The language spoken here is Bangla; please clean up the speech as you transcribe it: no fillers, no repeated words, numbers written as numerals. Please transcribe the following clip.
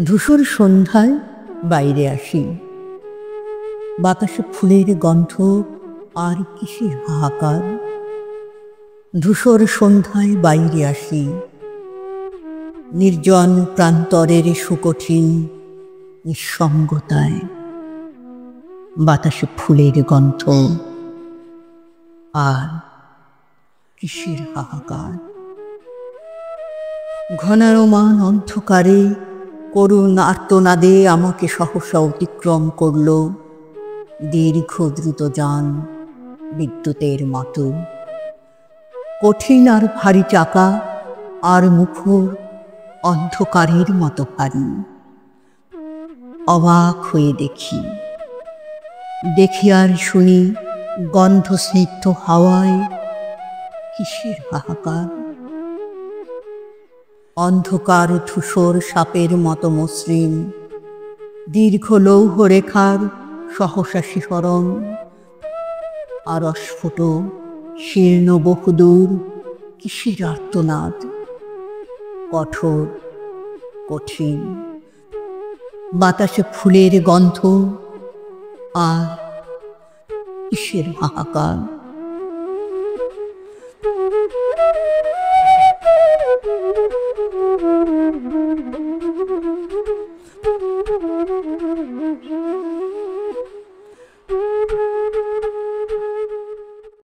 ধূসর সন্ধ্যায় বাইরে আসি, বাতাসে ফুলের গন্ধ আর কিসের হাহাকার। ধূসর সন্ধ্যায় বাইরে আসি, নির্জন প্রান্তরের সুকঠিন নিঃসঙ্গতায়, বাতাসে ফুলের গন্ধ আর কিসের হাহাকার। ঘনায়মান অন্ধকারে করুণ আর্তনাদে আমাকে সহসা অতিক্রম করল দীর্ঘ দ্রুত যান বিদ্যুতের মতো। কঠিন আর ভারী চাকা আর মুখর অন্ধকারের মতো ভারী। অবাক হয়ে দেখি আর শুনি গন্ধ স্নিগ্ধ হাওয়ায় কিসের হাহাকার। অন্ধকার ধূসর সাপের মতো মসৃণ দীর্ঘ লৌহ রেখার সহসা শিহরণ, আর অস্ফুট শীর্ণ বহুদূর কিসের আর্তনাদ। কঠোর কঠিন বাতাসে ফুলের গন্ধ আর কিসের হাহাকার।